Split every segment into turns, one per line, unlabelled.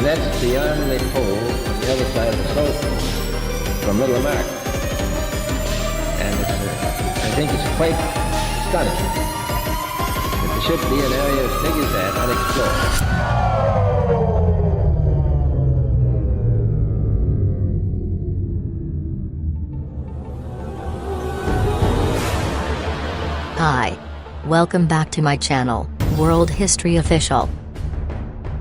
that's the only pole on the other side of the South Pole from Little Mark. And I think it's quite astonishing that there should be an area as big as that unexplored.
Hi. Welcome back to my channel, World History Official.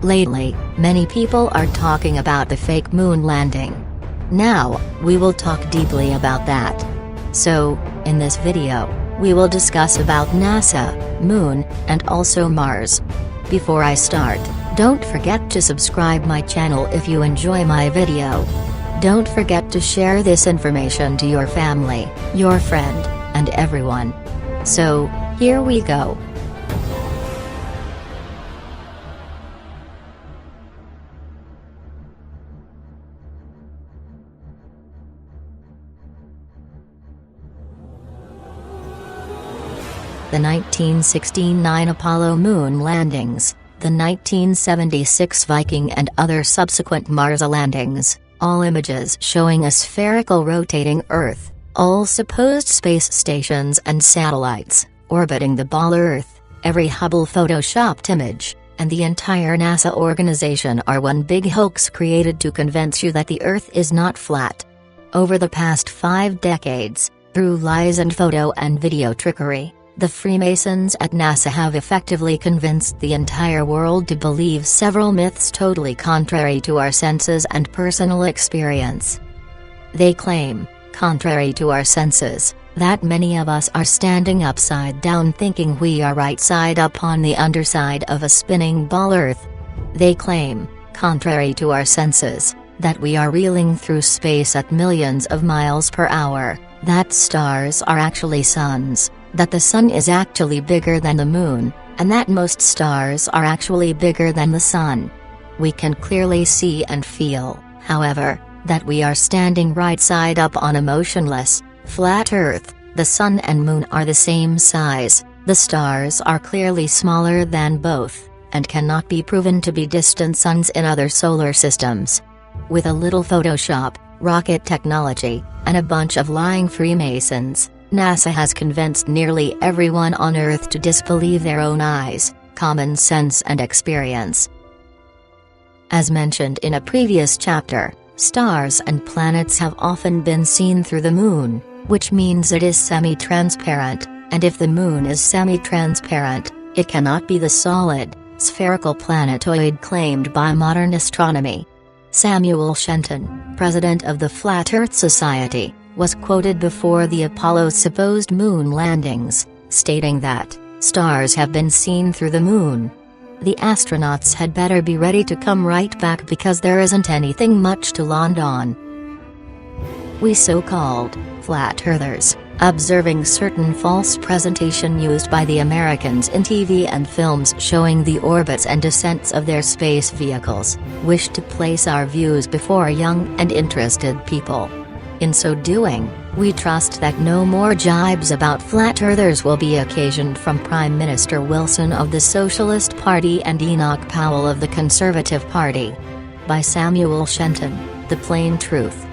Lately, many people are talking about the fake moon landing. Now, we will talk deeply about that. So, in this video, we will discuss about NASA, Moon, and also Mars. Before I start, don't forget to subscribe my channel if you enjoy my video. Don't forget to share this information to your family, your friend, and everyone. So, here we go. The 1969 Apollo moon landings, the 1976 Viking and other subsequent Mars landings, all images showing a spherical rotating Earth, all supposed space stations and satellites, orbiting the ball Earth, every Hubble photoshopped image, and the entire NASA organization are one big hoax created to convince you that the Earth is not flat. Over the past 5 decades, through lies and photo and video trickery, the Freemasons at NASA have effectively convinced the entire world to believe several myths totally contrary to our senses and personal experience. They claim, contrary to our senses, that many of us are standing upside down thinking we are right side up on the underside of a spinning ball Earth. They claim, contrary to our senses, that we are reeling through space at millions of miles per hour, that stars are actually suns, that the sun is actually bigger than the moon, and that most stars are actually bigger than the sun. We can clearly see and feel, however, that we are standing right side up on a motionless, flat Earth. The sun and moon are the same size, the stars are clearly smaller than both, and cannot be proven to be distant suns in other solar systems. With a little Photoshop, rocket technology, and a bunch of lying Freemasons, NASA has convinced nearly everyone on Earth to disbelieve their own eyes, common sense and experience. As mentioned in a previous chapter, stars and planets have often been seen through the moon, which means it is semi-transparent, and if the moon is semi-transparent, it cannot be the solid, spherical planetoid claimed by modern astronomy. Samuel Shenton, president of the Flat Earth Society, was quoted before the Apollo's supposed moon landings, stating that, "Stars have been seen through the moon. The astronauts had better be ready to come right back because there isn't anything much to land on." We so-called flat earthers, observing certain false presentation used by the Americans in TV and films showing the orbits and descents of their space vehicles, wish to place our views before young and interested people. In so doing, we trust that no more jibes about flat earthers will be occasioned from Prime Minister Wilson of the Socialist Party and Enoch Powell of the Conservative Party. By Samuel Shenton, The Plain Truth.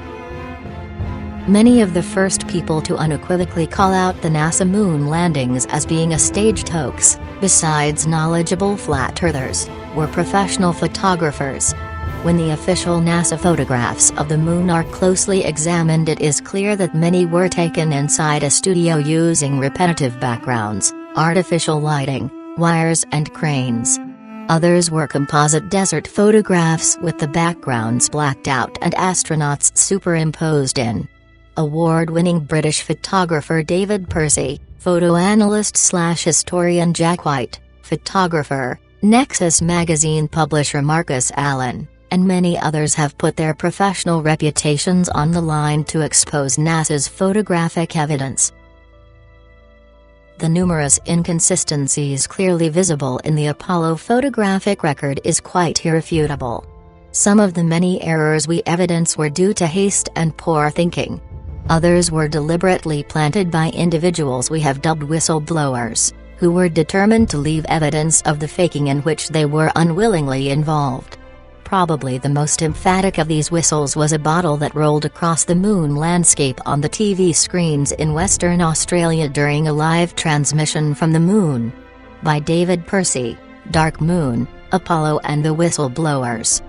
Many of the first people to unequivocally call out the NASA moon landings as being a staged hoax, besides knowledgeable flat earthers, were professional photographers. When the official NASA photographs of the moon are closely examined, it is clear that many were taken inside a studio using repetitive backgrounds, artificial lighting, wires and cranes. Others were composite desert photographs with the backgrounds blacked out and astronauts superimposed in. Award-winning British photographer David Percy, photo analyst/historian Jack White, photographer, Nexus magazine publisher Marcus Allen, and many others have put their professional reputations on the line to expose NASA's photographic evidence. The numerous inconsistencies clearly visible in the Apollo photographic record is quite irrefutable. Some of the many errors we evidence were due to haste and poor thinking. Others were deliberately planted by individuals we have dubbed whistleblowers, who were determined to leave evidence of the faking in which they were unwillingly involved. Probably the most emphatic of these whistles was a bottle that rolled across the moon landscape on the TV screens in Western Australia during a live transmission from the moon. By David Percy, Dark Moon, Apollo and the Whistleblowers.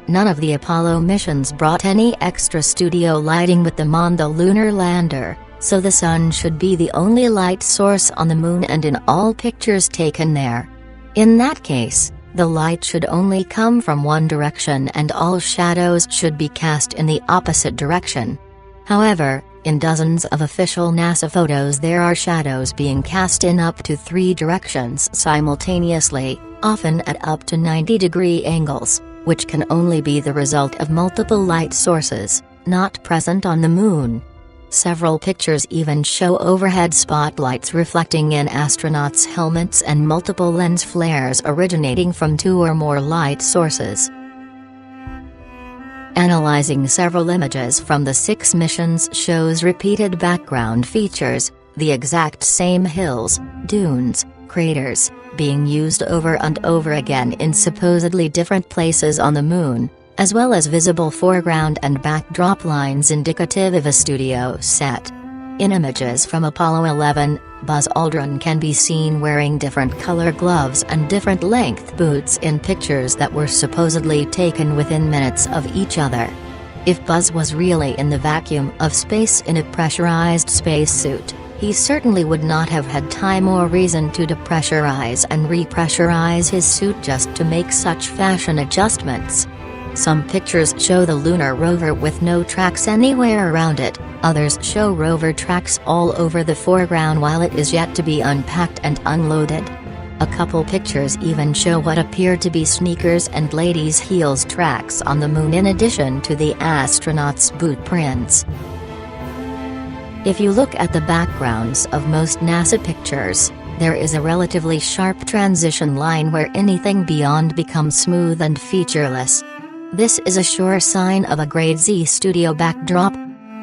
None of the Apollo missions brought any extra studio lighting with them on the lunar lander, so the sun should be the only light source on the moon and in all pictures taken there. In that case, the light should only come from one direction and all shadows should be cast in the opposite direction. However, in dozens of official NASA photos there are shadows being cast in up to 3 directions simultaneously, often at up to 90-degree angles, which can only be the result of multiple light sources, not present on the moon. Several pictures even show overhead spotlights reflecting in astronauts' helmets and multiple lens flares originating from 2 or more light sources. Analyzing several images from the 6 missions shows repeated background features, the exact same hills, dunes, craters, being used over and over again in supposedly different places on the moon, as well as visible foreground and backdrop lines indicative of a studio set. In images from Apollo 11, Buzz Aldrin can be seen wearing different color gloves and different length boots in pictures that were supposedly taken within minutes of each other. If Buzz was really in the vacuum of space in a pressurized spacesuit, he certainly would not have had time or reason to depressurize and repressurize his suit just to make such fashion adjustments. Some pictures show the lunar rover with no tracks anywhere around it, others show rover tracks all over the foreground while it is yet to be unpacked and unloaded. A couple pictures even show what appear to be sneakers and ladies' heels tracks on the moon in addition to the astronauts' boot prints. If you look at the backgrounds of most NASA pictures, there is a relatively sharp transition line where anything beyond becomes smooth and featureless. This is a sure sign of a grade Z studio backdrop.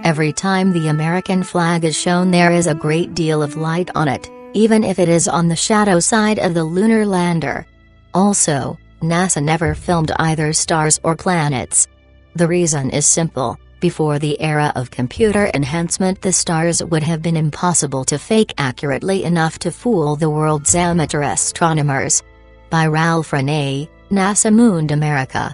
Every time the American flag is shown there is a great deal of light on it, even if it is on the shadow side of the lunar lander. Also, NASA never filmed either stars or planets. The reason is simple: before the era of computer enhancement the stars would have been impossible to fake accurately enough to fool the world's amateur astronomers. By Ralph Renee, NASA Mooned America.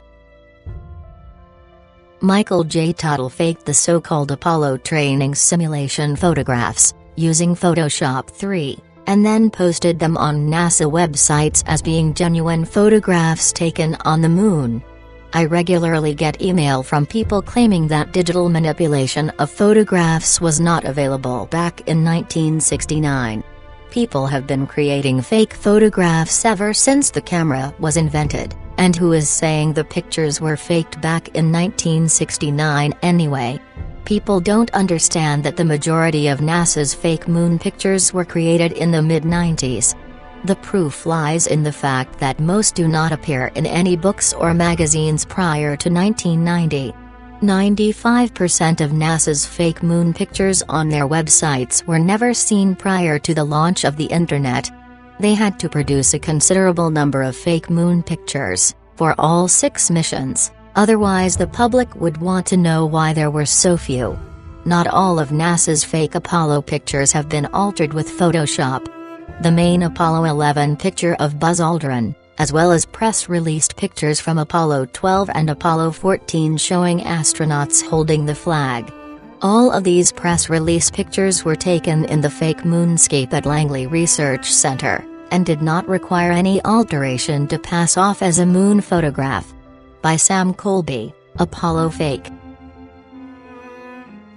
Michael J. Tuttle faked the so-called Apollo training simulation photographs, using Photoshop 3, and then posted them on NASA websites as being genuine photographs taken on the moon. I regularly get email from people claiming that digital manipulation of photographs was not available back in 1969. People have been creating fake photographs ever since the camera was invented, and who is saying the pictures were faked back in 1969 anyway? People don't understand that the majority of NASA's fake moon pictures were created in the mid-90s. The proof lies in the fact that most do not appear in any books or magazines prior to 1990. 95% of NASA's fake moon pictures on their websites were never seen prior to the launch of the Internet. They had to produce a considerable number of fake moon pictures, for all 6 missions, otherwise the public would want to know why there were so few. Not all of NASA's fake Apollo pictures have been altered with Photoshop. The main Apollo 11 picture of Buzz Aldrin, as well as press-released pictures from Apollo 12 and Apollo 14 showing astronauts holding the flag. All of these press release pictures were taken in the fake moonscape at Langley Research Center, and did not require any alteration to pass off as a moon photograph. By Sam Colby, Apollo Fake.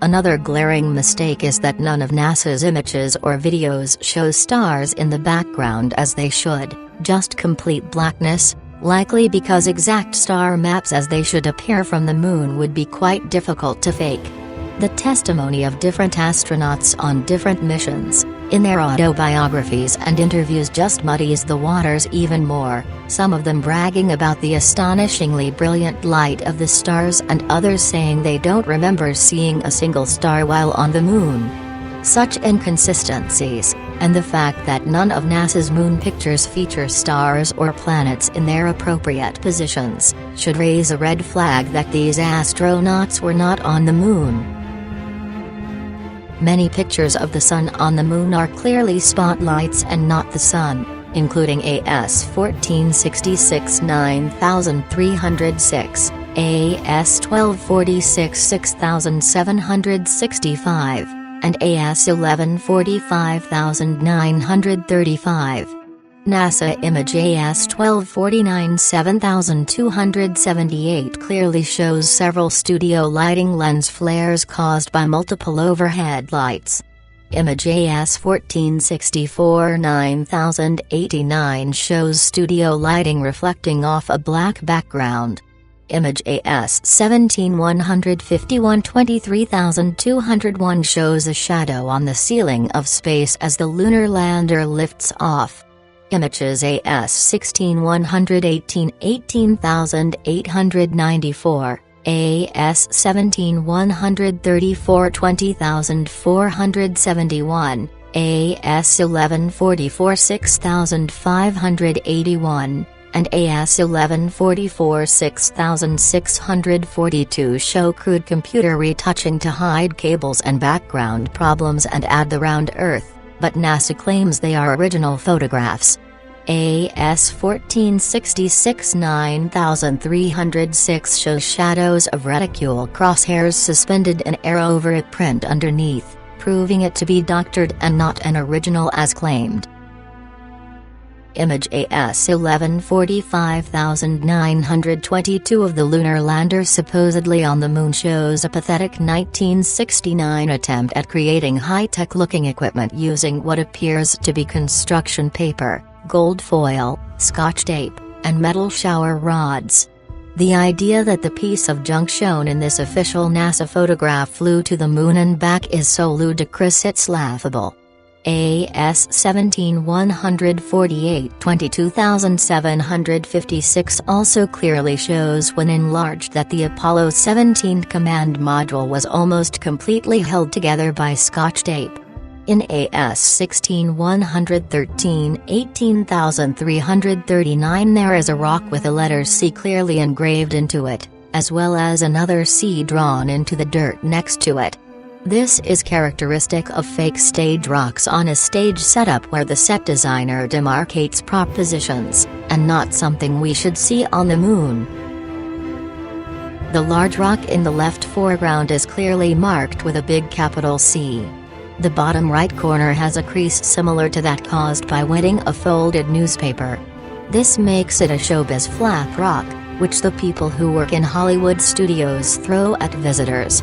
Another glaring mistake is that none of NASA's images or videos show stars in the background as they should, just complete blackness, likely because exact star maps as they should appear from the moon would be quite difficult to fake. The testimony of different astronauts on different missions, in their autobiographies and interviews just muddies the waters even more, some of them bragging about the astonishingly brilliant light of the stars and others saying they don't remember seeing a single star while on the moon. Such inconsistencies, and the fact that none of NASA's moon pictures feature stars or planets in their appropriate positions, should raise a red flag that these astronauts were not on the moon. Many pictures of the Sun on the Moon are clearly spotlights and not the Sun, including AS 1466 9306, AS 1246 6765, and AS 1140 5935. NASA image AS 1249 7278 clearly shows several studio lighting lens flares caused by multiple overhead lights. Image AS 1464 9089 shows studio lighting reflecting off a black background. Image AS 17151 23201 shows a shadow on the ceiling of space as the lunar lander lifts off. Images AS 16118 18894, AS 17134 20471, AS 1144 6581, and AS 1144 6642 show crude computer retouching to hide cables and background problems and add the round Earth, but NASA claims they are original photographs. AS 1466 9306 shows shadows of reticule crosshairs suspended in air over a print underneath, proving it to be doctored and not an original as claimed. Image AS 1145 of the lunar lander supposedly on the Moon shows a pathetic 1969 attempt at creating high-tech looking equipment using what appears to be construction paper, gold foil, Scotch tape, and metal shower rods. The idea that the piece of junk shown in this official NASA photograph flew to the Moon and back is so ludicrous it's laughable. AS 17148 22756 also clearly shows when enlarged that the Apollo 17 command module was almost completely held together by Scotch tape. In AS 16113 18339 there is a rock with the letter C clearly engraved into it, as well as another C drawn into the dirt next to it. This is characteristic of fake stage rocks on a stage setup where the set designer demarcates prop positions, and not something we should see on the Moon. The large rock in the left foreground is clearly marked with a big capital C. The bottom right corner has a crease similar to that caused by wetting a folded newspaper. This makes it a showbiz flap rock, which the people who work in Hollywood studios throw at visitors.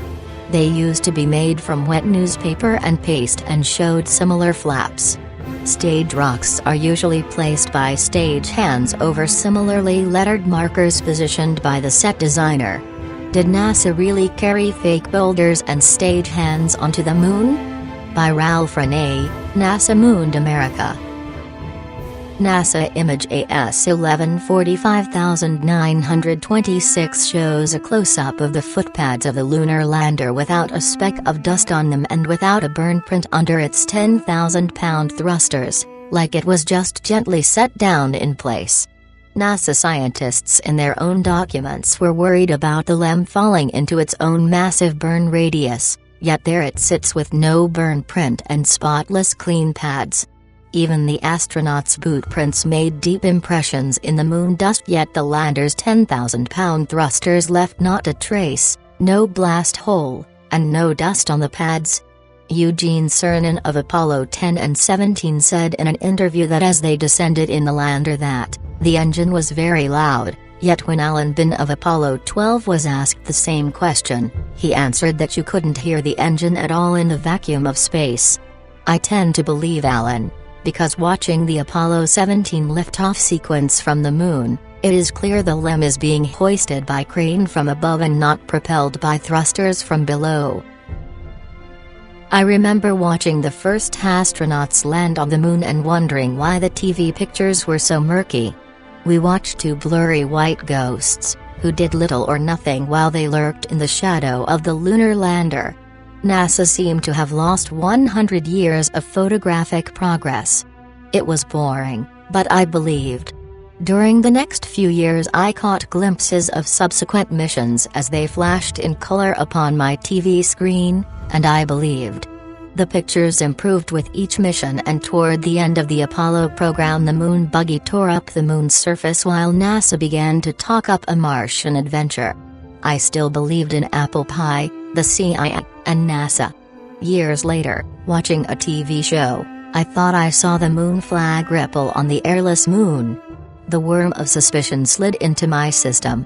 They used to be made from wet newspaper and paste and showed similar flaps. Stage rocks are usually placed by stage hands over similarly lettered markers positioned by the set designer. Did NASA really carry fake boulders and stage hands onto the Moon? By Ralph Renee, NASA Mooned America. NASA image AS 1145 shows a close-up of the footpads of the lunar lander without a speck of dust on them and without a burn print under its 10,000-pound thrusters, like it was just gently set down in place. NASA scientists in their own documents were worried about the LEM falling into its own massive burn radius, yet there it sits with no burn print and spotless clean pads. Even the astronauts' boot prints made deep impressions in the moon dust, yet the lander's 10,000-pound thrusters left not a trace, no blast hole, and no dust on the pads. Eugene Cernan of Apollo 10 and 17 said in an interview that as they descended in the lander that, the engine was very loud, yet when Alan Bin of Apollo 12 was asked the same question, he answered that you couldn't hear the engine at all in the vacuum of space. I tend to believe Alan, because watching the Apollo 17 liftoff sequence from the Moon, it is clear the LEM is being hoisted by crane from above and not propelled by thrusters from below. I remember watching the first astronauts land on the Moon and wondering why the TV pictures were so murky. We watched two blurry white ghosts, who did little or nothing while they lurked in the shadow of the lunar lander. NASA seemed to have lost 100 years of photographic progress. It was boring, but I believed. During the next few years I caught glimpses of subsequent missions as they flashed in color upon my TV screen, and I believed. The pictures improved with each mission, and toward the end of the Apollo program the moon buggy tore up the moon's surface while NASA began to talk up a Martian adventure. I still believed in apple pie, the CIA, and NASA. Years later, watching a TV show, I thought I saw the moon flag ripple on the airless moon. The worm of suspicion slid into my system.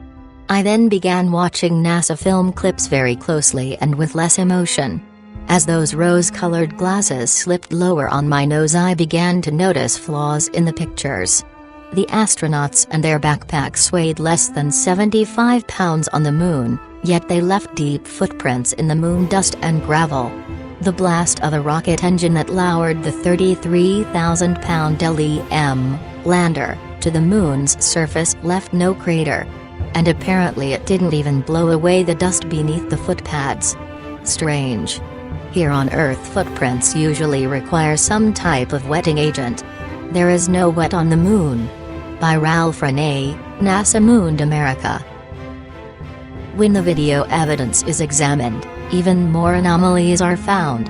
I then began watching NASA film clips very closely and with less emotion. As those rose-colored glasses slipped lower on my nose I began to notice flaws in the pictures. The astronauts and their backpacks weighed less than 75 pounds on the moon, yet they left deep footprints in the moon dust and gravel. The blast of a rocket engine that lowered the 33,000-pound LEM lander to the moon's surface left no crater. And apparently it didn't even blow away the dust beneath the footpads. Strange. Here on Earth footprints usually require some type of wetting agent. There is no wet on the moon. By Ralph Renee, NASA Mooned America. When the video evidence is examined, even more anomalies are found.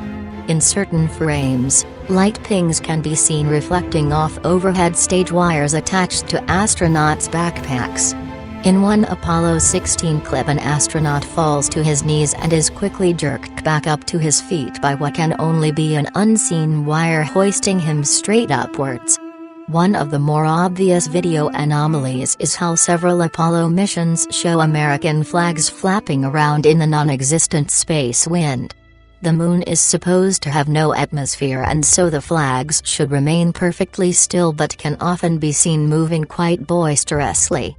In certain frames, light pings can be seen reflecting off overhead stage wires attached to astronauts' backpacks. In one Apollo 16 clip an astronaut falls to his knees and is quickly jerked back up to his feet by what can only be an unseen wire hoisting him straight upwards. One of the more obvious video anomalies is how several Apollo missions show American flags flapping around in the non-existent space wind. The moon is supposed to have no atmosphere and so the flags should remain perfectly still but can often be seen moving quite boisterously.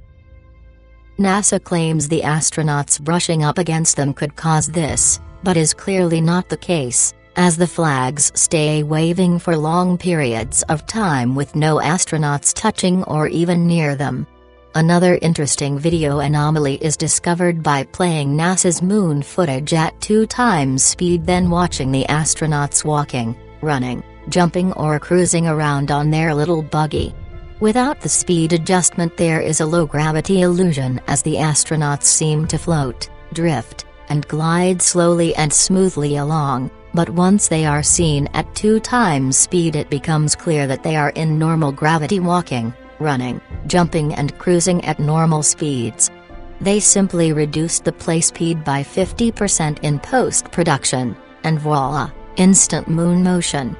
NASA claims the astronauts brushing up against them could cause this, but is clearly not the case, as the flags stay waving for long periods of time with no astronauts touching or even near them. Another interesting video anomaly is discovered by playing NASA's moon footage at 2 times speed then watching the astronauts walking, running, jumping or cruising around on their little buggy. Without the speed adjustment there is a low-gravity illusion as the astronauts seem to float, drift, and glide slowly and smoothly along, but once they are seen at 2 times speed it becomes clear that they are in normal gravity walking, running, jumping and cruising at normal speeds. They simply reduced the play speed by 50% in post-production, and voila, instant moon motion.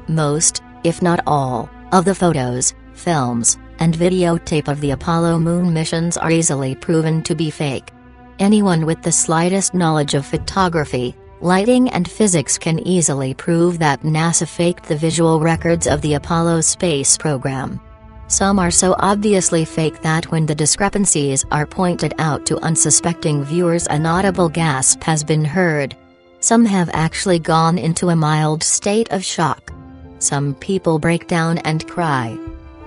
Most, if not all, of the photos, films, and videotape of the Apollo moon missions are easily proven to be fake. Anyone with the slightest knowledge of photography, lighting and physics can easily prove that NASA faked the visual records of the Apollo space program. Some are so obviously fake that when the discrepancies are pointed out to unsuspecting viewers an audible gasp has been heard. Some have actually gone into a mild state of shock. Some people break down and cry.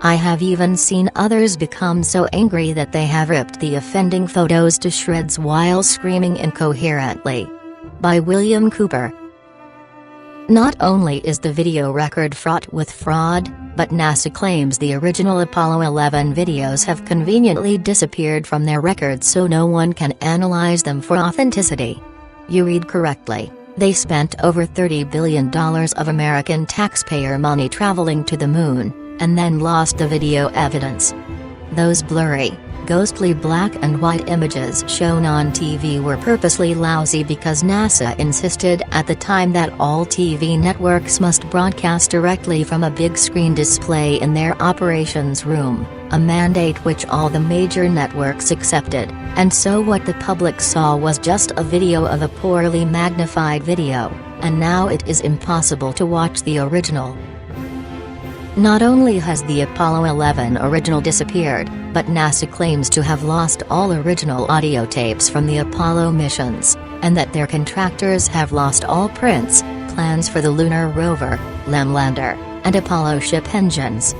I have even seen others become so angry that they have ripped the offending photos to shreds while screaming incoherently. By William Cooper. Not only is the video record fraught with fraud, but NASA claims the original Apollo 11 videos have conveniently disappeared from their records so no one can analyze them for authenticity. You read correctly. They spent over $30 billion of American taxpayer money traveling to the moon, and then lost the video evidence. Those blurry, ghostly black and white images shown on TV were purposely lousy because NASA insisted at the time that all TV networks must broadcast directly from a big screen display in their operations room, a mandate which all the major networks accepted, and so what the public saw was just a video of a poorly magnified video, and now it is impossible to watch the original. Not only has the Apollo 11 original disappeared, but NASA claims to have lost all original audio tapes from the Apollo missions, and that their contractors have lost all prints, plans for the lunar rover, LEM lander, and Apollo ship engines.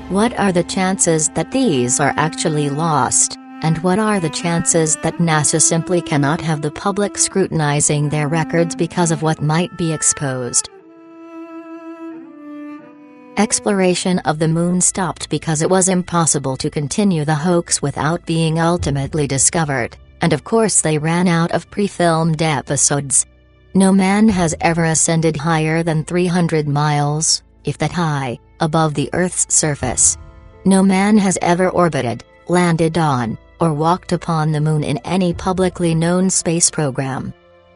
What are the chances that these are actually lost? And what are the chances that NASA simply cannot have the public scrutinizing their records because of what might be exposed? Exploration of the moon stopped because it was impossible to continue the hoax without being ultimately discovered, and of course they ran out of pre-filmed episodes. No man has ever ascended higher than 300 miles, if that high, above the Earth's surface. No man has ever orbited, landed on, or walked upon the moon in any publicly known space program.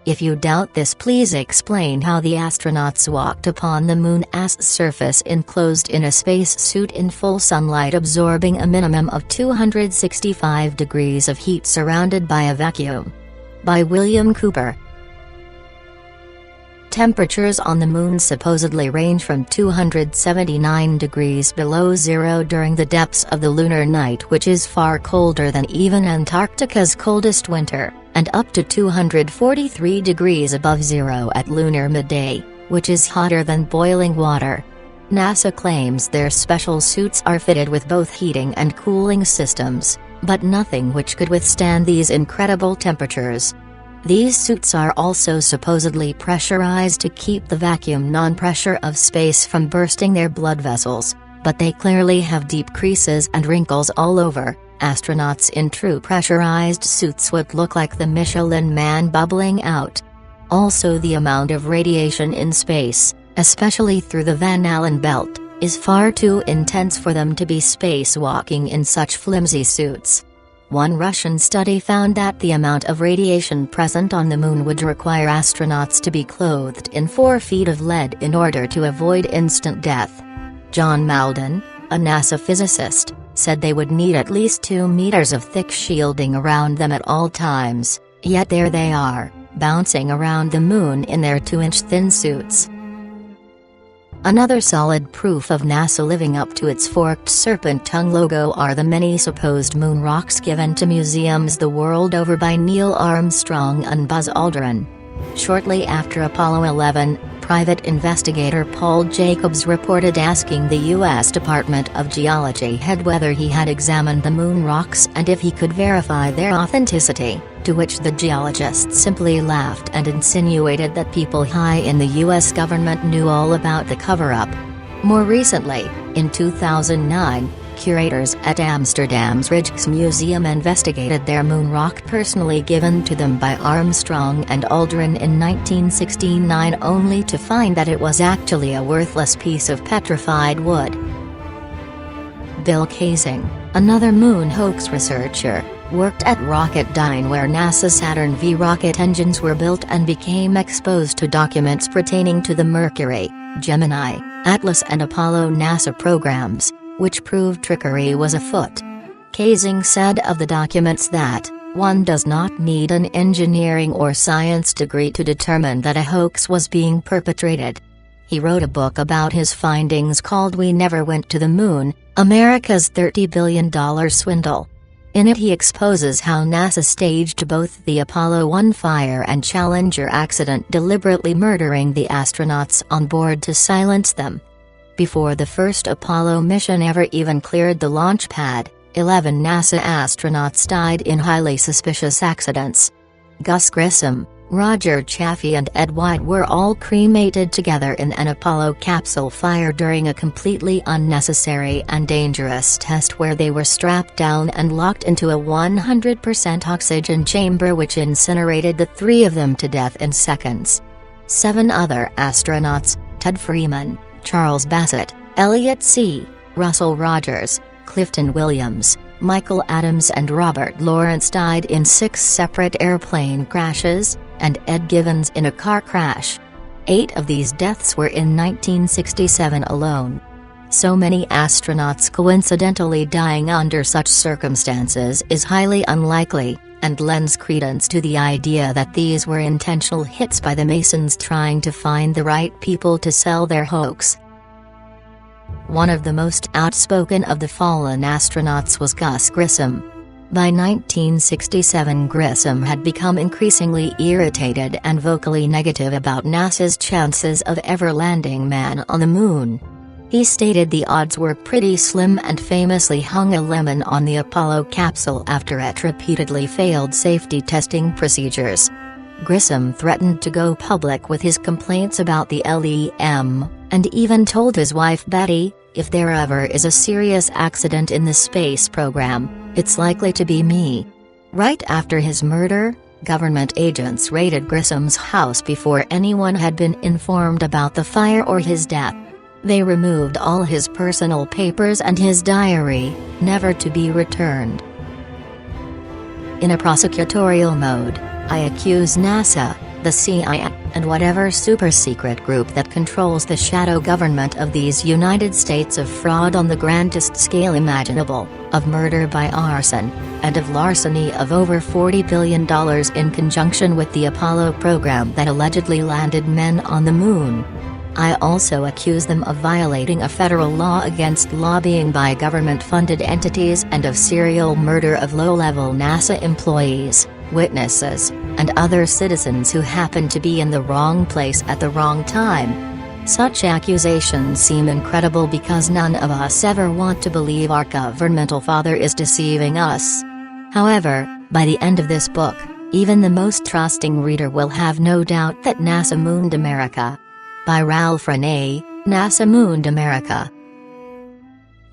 If you doubt this, please explain how the astronauts walked upon the moon's surface enclosed in a spacesuit in full sunlight absorbing a minimum of 265 degrees of heat surrounded by a vacuum. By William Cooper. Temperatures on the moon supposedly range from 279 degrees below zero during the depths of the lunar night, which is far colder than even Antarctica's coldest winter, and up to 243 degrees above zero at lunar midday, which is hotter than boiling water. NASA claims their special suits are fitted with both heating and cooling systems, but nothing which could withstand these incredible temperatures. These suits are also supposedly pressurized to keep the vacuum non-pressure of space from bursting their blood vessels, but they clearly have deep creases and wrinkles all over. Astronauts in true pressurized suits would look like the Michelin Man bubbling out. Also, the amount of radiation in space, especially through the Van Allen belt, is far too intense for them to be spacewalking in such flimsy suits. One Russian study found that the amount of radiation present on the moon would require astronauts to be clothed in 4 feet of lead in order to avoid instant death. John Malden, a NASA physicist, said they would need at least 2 meters of thick shielding around them at all times, yet there they are, bouncing around the moon in their 2-inch thin suits. Another solid proof of NASA living up to its forked serpent tongue logo are the many supposed moon rocks given to museums the world over by Neil Armstrong and Buzz Aldrin. Shortly after Apollo 11, private investigator Paul Jacobs reported asking the U.S. Department of Geology head whether he had examined the moon rocks and if he could verify their authenticity, to which the geologist simply laughed and insinuated that people high in the U.S. government knew all about the cover-up. More recently, in 2009, curators at Amsterdam's Rijksmuseum investigated their moon rock personally given to them by Armstrong and Aldrin in 1969, only to find that it was actually a worthless piece of petrified wood. Bill Kaysing, another moon hoax researcher, worked at Rocketdyne, where NASA Saturn V rocket engines were built, and became exposed to documents pertaining to the Mercury, Gemini, Atlas and Apollo NASA programs, which proved trickery was afoot. Kaysing said of the documents that, one does not need an engineering or science degree to determine that a hoax was being perpetrated. He wrote a book about his findings called We Never Went to the Moon, America's $30 billion Swindle. In it he exposes how NASA staged both the Apollo 1 fire and Challenger accident, deliberately murdering the astronauts on board to silence them. Before the first Apollo mission ever even cleared the launch pad, 11 NASA astronauts died in highly suspicious accidents. Gus Grissom, Roger Chaffee and Ed White were all cremated together in an Apollo capsule fire during a completely unnecessary and dangerous test where they were strapped down and locked into a 100% oxygen chamber which incinerated the 3 of them to death in seconds. 7 other astronauts, Ted Freeman, Charles Bassett, Elliot C., Russell Rogers, Clifton Williams, Michael Adams and Robert Lawrence died in 6 separate airplane crashes, and Ed Givens in a car crash. 8 of these deaths were in 1967 alone. So many astronauts coincidentally dying under such circumstances is highly unlikely, and lends credence to the idea that these were intentional hits by the Masons trying to find the right people to sell their hoax. One of the most outspoken of the fallen astronauts was Gus Grissom. By 1967, Grissom had become increasingly irritated and vocally negative about NASA's chances of ever landing man on the moon. He stated the odds were pretty slim and famously hung a lemon on the Apollo capsule after it repeatedly failed safety testing procedures. Grissom threatened to go public with his complaints about the LEM, and even told his wife Betty, "If there ever is a serious accident in the space program, it's likely to be me." Right after his murder, government agents raided Grissom's house before anyone had been informed about the fire or his death. They removed all his personal papers and his diary, never to be returned. In a prosecutorial mode, I accuse NASA, the CIA, and whatever super-secret group that controls the shadow government of these United States of fraud on the grandest scale imaginable, of murder by arson, and of larceny of over $40 billion in conjunction with the Apollo program that allegedly landed men on the moon. I also accuse them of violating a federal law against lobbying by government-funded entities and of serial murder of low-level NASA employees, witnesses, and other citizens who happen to be in the wrong place at the wrong time. Such accusations seem incredible because none of us ever want to believe our governmental father is deceiving us. However, by the end of this book, even the most trusting reader will have no doubt that NASA mooned America. By Ralph Renee, NASA mooned America.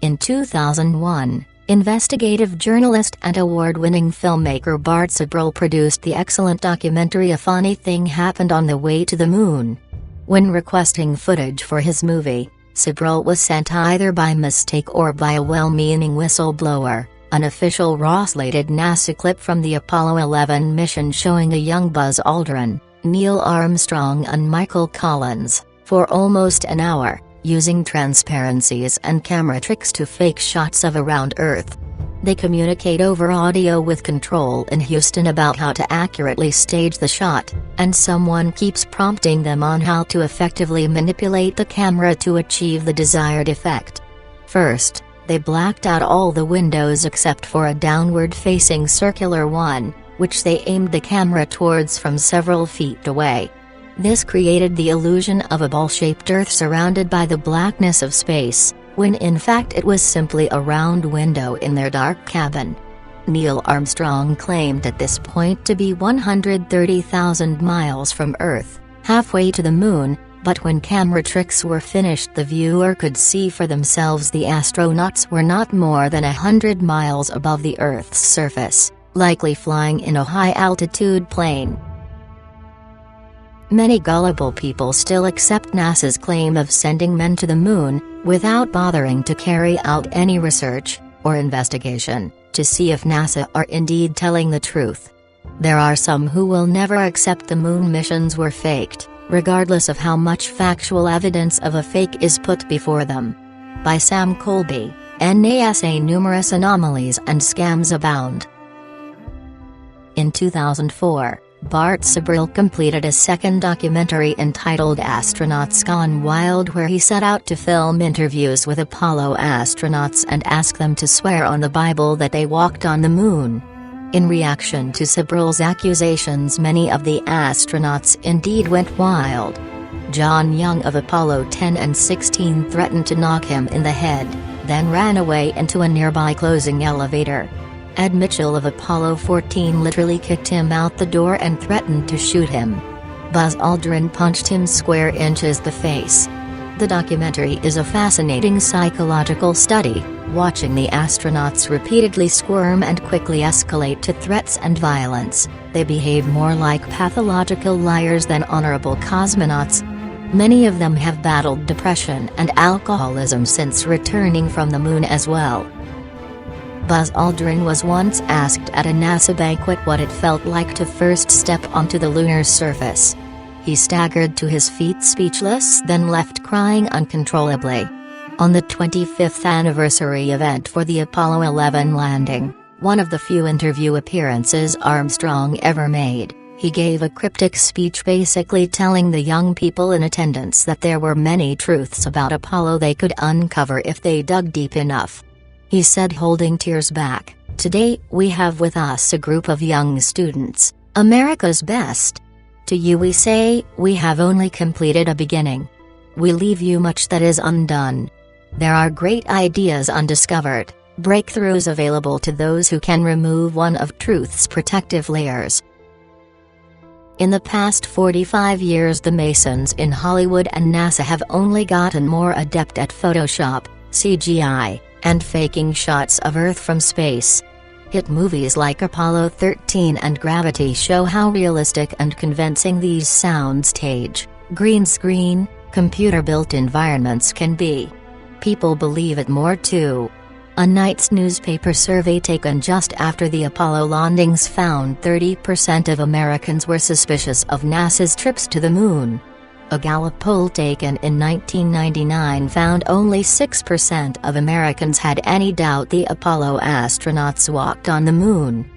In 2001, investigative journalist and award-winning filmmaker Bart Sibrel produced the excellent documentary A Funny Thing Happened on the Way to the Moon. When requesting footage for his movie, Sibrel was sent either by mistake or by a well-meaning whistleblower, an official raw-slated NASA clip from the Apollo 11 mission showing a young Buzz Aldrin, Neil Armstrong and Michael Collins, for almost an hour, using transparencies and camera tricks to fake shots of around Earth. They communicate over audio with control in Houston about how to accurately stage the shot, and someone keeps prompting them on how to effectively manipulate the camera to achieve the desired effect. First, they blacked out all the windows except for a downward-facing circular one, which they aimed the camera towards from several feet away. This created the illusion of a ball-shaped Earth surrounded by the blackness of space, when in fact it was simply a round window in their dark cabin. Neil Armstrong claimed at this point to be 130,000 miles from Earth, halfway to the Moon, but when camera tricks were finished the viewer could see for themselves the astronauts were not more than 100 miles above the Earth's surface, likely flying in a high-altitude plane. Many gullible people still accept NASA's claim of sending men to the Moon, without bothering to carry out any research, or investigation, to see if NASA are indeed telling the truth. There are some who will never accept the Moon missions were faked, regardless of how much factual evidence of a fake is put before them. By Sam Colby, NASA. Numerous anomalies and scams abound. In 2004, Bart Sibrel completed a second documentary entitled Astronauts Gone Wild, where he set out to film interviews with Apollo astronauts and ask them to swear on the Bible that they walked on the Moon. In reaction to Sibrel's accusations, many of the astronauts indeed went wild. John Young of Apollo 10 and 16 threatened to knock him in the head, then ran away into a nearby closing elevator. Ed Mitchell of Apollo 14 literally kicked him out the door and threatened to shoot him. Buzz Aldrin punched him square inches the face. The documentary is a fascinating psychological study, watching the astronauts repeatedly squirm and quickly escalate to threats and violence. They behave more like pathological liars than honorable cosmonauts. Many of them have battled depression and alcoholism since returning from the Moon as well. Buzz Aldrin was once asked at a NASA banquet what it felt like to first step onto the lunar surface. He staggered to his feet speechless, then left crying uncontrollably. On the 25th anniversary event for the Apollo 11 landing, one of the few interview appearances Armstrong ever made, he gave a cryptic speech basically telling the young people in attendance that there were many truths about Apollo they could uncover if they dug deep enough. He said, holding tears back, "Today, we have with us a group of young students, America's best. To you we say, we have only completed a beginning. We leave you much that is undone. There are great ideas undiscovered, breakthroughs available to those who can remove one of truth's protective layers. In the past 45 years, the Masons in Hollywood and NASA have only gotten more adept at Photoshop, CGI, and faking shots of Earth from space. Hit movies like Apollo 13 and Gravity show how realistic and convincing these soundstage, green screen, computer-built environments can be. People believe it more too. A Knight's newspaper survey taken just after the Apollo landings found 30% of Americans were suspicious of NASA's trips to the Moon. A Gallup poll taken in 1999 found only 6% of Americans had any doubt the Apollo astronauts walked on the Moon.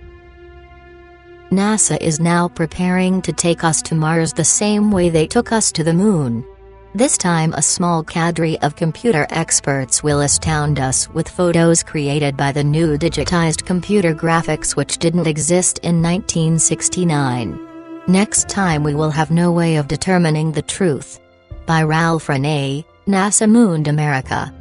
NASA is now preparing to take us to Mars the same way they took us to the Moon. This time a small cadre of computer experts will astound us with photos created by the new digitized computer graphics which didn't exist in 1969. Next time we will have no way of determining the truth. By Ralph Renee, NASA Mooned America.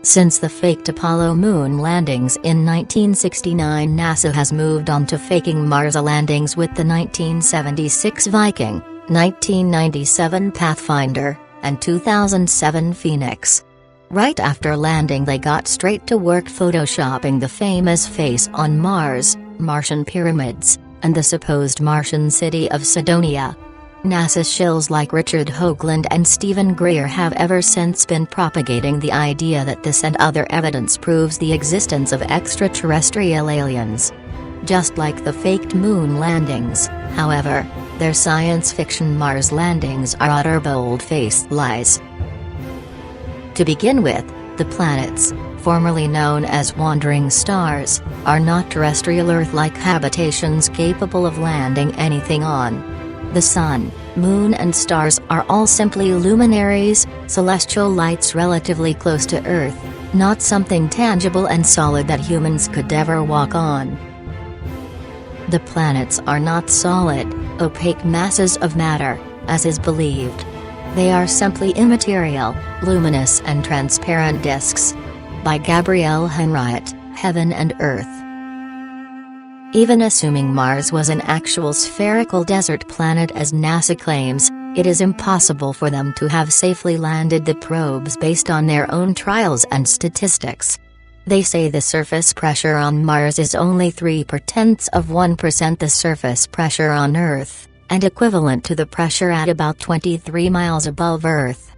Since the faked Apollo moon landings in 1969, NASA has moved on to faking Mars landings with the 1976 Viking, 1997 Pathfinder, and 2007 Phoenix. Right after landing they got straight to work photoshopping the famous face on Mars, Martian pyramids, and the supposed Martian city of Cydonia. NASA shills like Richard Hoagland and Stephen Greer have ever since been propagating the idea that this and other evidence proves the existence of extraterrestrial aliens. Just like the faked moon landings, however, their science fiction Mars landings are utter bold-faced lies. To begin with, the planets, formerly known as wandering stars, are not terrestrial Earth-like habitations capable of landing anything on. The Sun, Moon and stars are all simply luminaries, celestial lights relatively close to Earth, not something tangible and solid that humans could ever walk on. The planets are not solid, opaque masses of matter, as is believed. They are simply immaterial, luminous and transparent disks. By Gabrielle Henriot, Heaven and Earth. Even assuming Mars was an actual spherical desert planet as NASA claims, it is impossible for them to have safely landed the probes based on their own trials and statistics. They say the surface pressure on Mars is only 0.3% the surface pressure on Earth, and equivalent to the pressure at about 23 miles above Earth.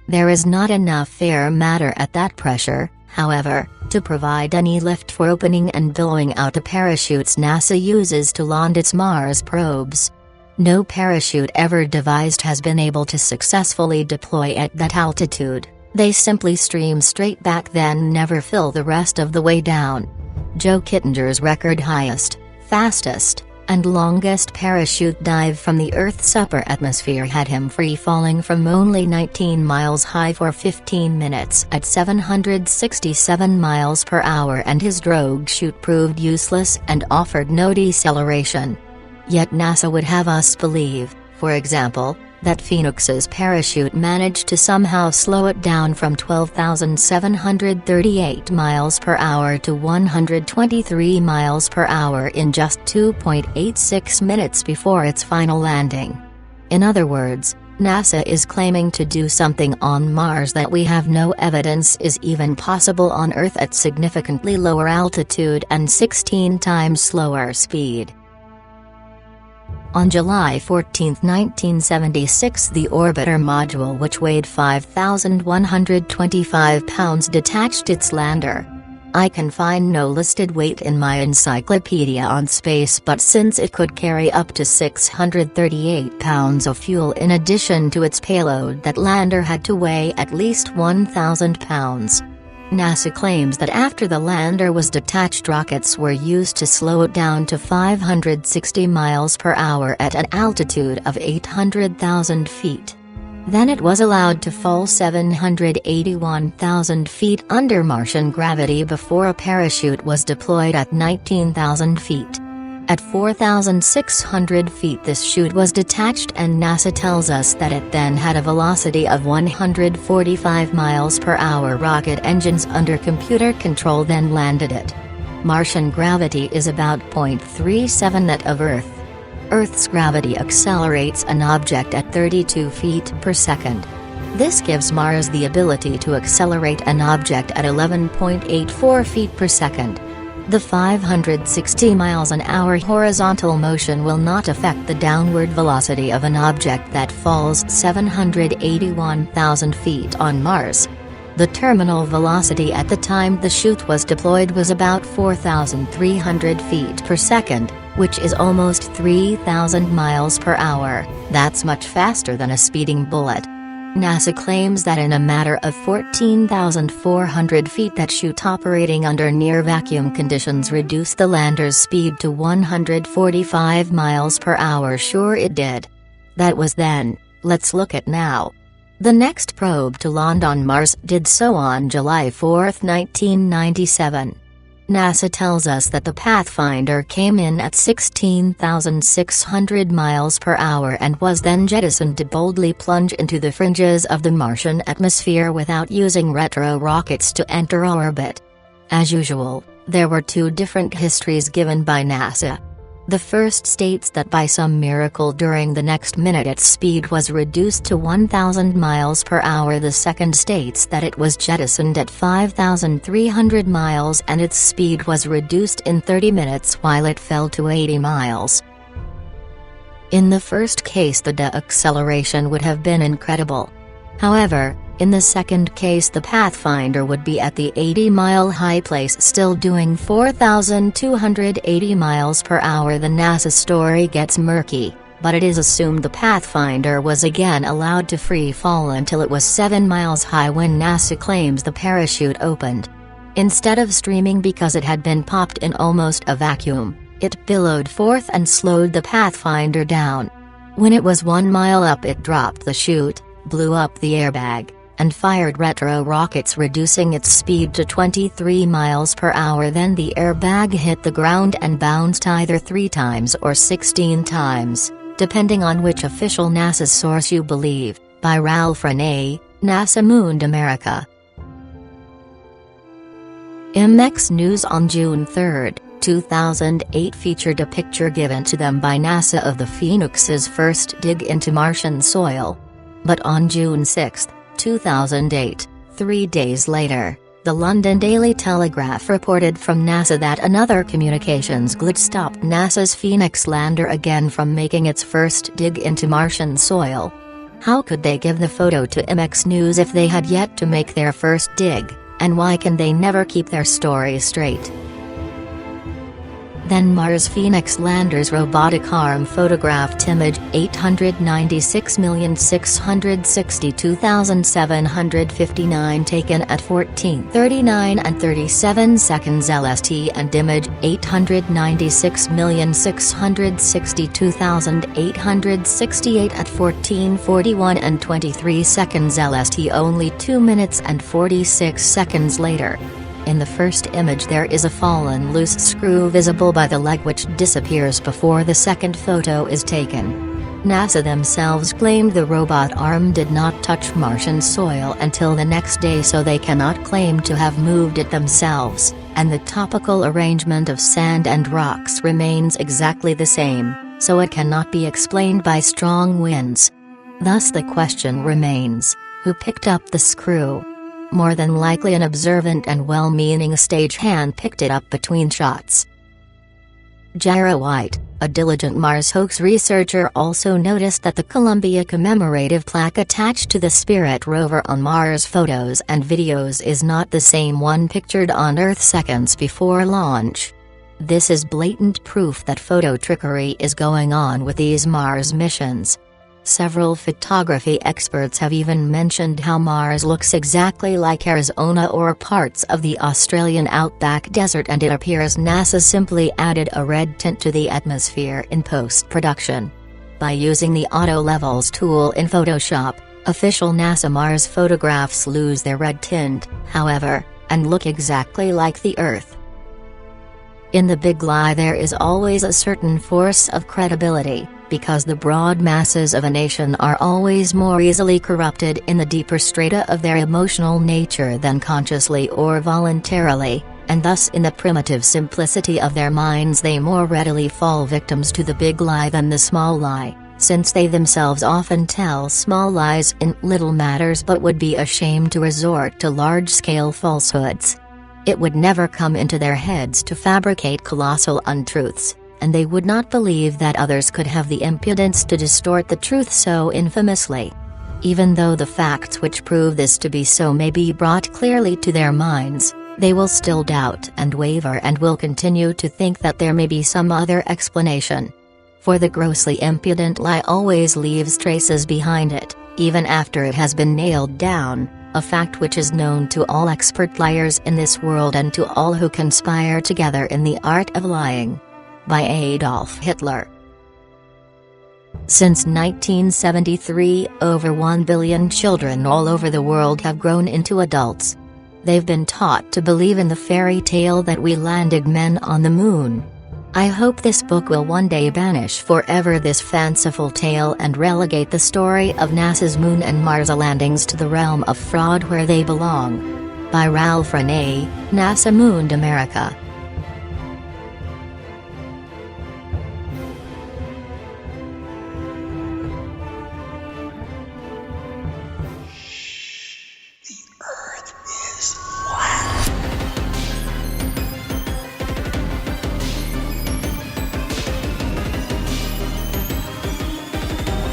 There is not enough air matter at that pressure, however, to provide any lift for opening and blowing out the parachutes NASA uses to land its Mars probes. No parachute ever devised has been able to successfully deploy at that altitude. They simply stream straight back then never fill the rest of the way down. Joe Kittinger's record highest, fastest, and longest parachute dive from the Earth's upper atmosphere had him free-falling from only 19 miles high for 15 minutes at 767 miles per hour, and his drogue chute proved useless and offered no deceleration. Yet NASA would have us believe, for example, that Phoenix's parachute managed to somehow slow it down from 12,738 miles per hour to 123 miles per hour in just 2.86 minutes before its final landing. In other words, NASA is claiming to do something on Mars that we have no evidence is even possible on Earth at significantly lower altitude and 16 times slower speed. On July 14, 1976, the orbiter module, which weighed 5,125 pounds, detached its lander. I can find no listed weight in my encyclopedia on space, but since it could carry up to 638 pounds of fuel in addition to its payload, that lander had to weigh at least 1,000 pounds. NASA claims that after the lander was detached, rockets were used to slow it down to 560 miles per hour at an altitude of 800,000 feet. Then it was allowed to fall 781,000 feet under Martian gravity before a parachute was deployed at 19,000 feet. At 4,600 feet this chute was detached, and NASA tells us that it then had a velocity of 145 miles per hour. Rocket engines under computer control then landed it. Martian gravity is about 0.37 that of Earth. Earth's gravity accelerates an object at 32 feet per second. This gives Mars the ability to accelerate an object at 11.84 feet per second. The 560 miles an hour horizontal motion will not affect the downward velocity of an object that falls 781,000 feet on Mars. The terminal velocity at the time the chute was deployed was about 4,300 feet per second, which is almost 3,000 miles per hour. That's much faster than a speeding bullet. NASA claims that in a matter of 14,400 feet that chute operating under near vacuum conditions reduced the lander's speed to 145 miles per hour. Sure it did. That was then, let's look at now. The next probe to land on Mars did so on July 4, 1997. NASA tells us that the Pathfinder came in at 16,600 miles per hour and was then jettisoned to boldly plunge into the fringes of the Martian atmosphere without using retro rockets to enter orbit. As usual, there were two different histories given by NASA. The first states that by some miracle during the next minute its speed was reduced to 1,000 miles per hour. The second states that it was jettisoned at 5,300 miles and its speed was reduced in 30 minutes while it fell to 80 miles. In the first case the deceleration would have been incredible. However, in the second case the Pathfinder would be at the 80-mile high place still doing 4,280 miles per hour. The NASA story gets murky, but it is assumed the Pathfinder was again allowed to free fall until it was 7 miles high when NASA claims the parachute opened. Instead of streaming because it had been popped in almost a vacuum, it billowed forth and slowed the Pathfinder down. When it was 1 mile up it dropped the chute, blew up the airbag, and fired retro rockets reducing its speed to 23 miles per hour. Then the airbag hit the ground and bounced either 3 times or 16 times, depending on which official NASA source you believe, by Ralph Rene, NASA Mooned America. MX News on June 3, 2008 featured a picture given to them by NASA of the Phoenix's first dig into Martian soil. But on June 6, 2008, 3 days later, the London Daily Telegraph reported from NASA that another communications glitch stopped NASA's Phoenix lander again from making its first dig into Martian soil. How could they give the photo to MX News if they had yet to make their first dig, and why can they never keep their story straight? Then Mars Phoenix lander's robotic arm photographed image 896,662,759 taken at 14:39 and 37 seconds LST and image 896,662,868 at 14:41 and 23 seconds LST only 2 minutes and 46 seconds later. In the first image there is a fallen loose screw visible by the leg which disappears before the second photo is taken. NASA themselves claimed the robot arm did not touch Martian soil until the next day, so they cannot claim to have moved it themselves, and the topical arrangement of sand and rocks remains exactly the same, so it cannot be explained by strong winds. Thus the question remains, who picked up the screw? More than likely an observant and well-meaning stagehand picked it up between shots. Jara White, a diligent Mars hoax researcher, also noticed that the Columbia commemorative plaque attached to the Spirit rover on Mars photos and videos is not the same one pictured on Earth seconds before launch. This is blatant proof that photo trickery is going on with these Mars missions. Several photography experts have even mentioned how Mars looks exactly like Arizona or parts of the Australian outback desert, and it appears NASA simply added a red tint to the atmosphere in post-production. By using the Auto Levels tool in Photoshop, official NASA Mars photographs lose their red tint, however, and look exactly like the Earth. In the big lie there is always a certain force of credibility, because the broad masses of a nation are always more easily corrupted in the deeper strata of their emotional nature than consciously or voluntarily, and thus in the primitive simplicity of their minds they more readily fall victims to the big lie than the small lie, since they themselves often tell small lies in little matters but would be ashamed to resort to large-scale falsehoods. It would never come into their heads to fabricate colossal untruths, and they would not believe that others could have the impudence to distort the truth so infamously. Even though the facts which prove this to be so may be brought clearly to their minds, they will still doubt and waver and will continue to think that there may be some other explanation. For the grossly impudent lie always leaves traces behind it, even after it has been nailed down, a fact which is known to all expert liars in this world and to all who conspire together in the art of lying. By Adolf Hitler. Since 1973, over 1 billion children all over the world have grown into adults. They've been taught to believe in the fairy tale that we landed men on the moon. I hope this book will one day banish forever this fanciful tale and relegate the story of NASA's Moon and Mars landings to the realm of fraud where they belong. By Ralph Renee, NASA Mooned America.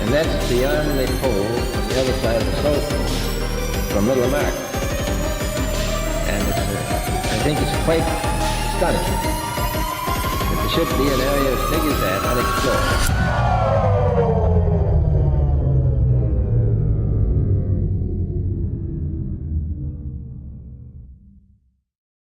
And that's beyond the pole on the other side of the South Pole, from Little Mac. And I think it's quite astonishing that the ship be an area of figures that unexplored.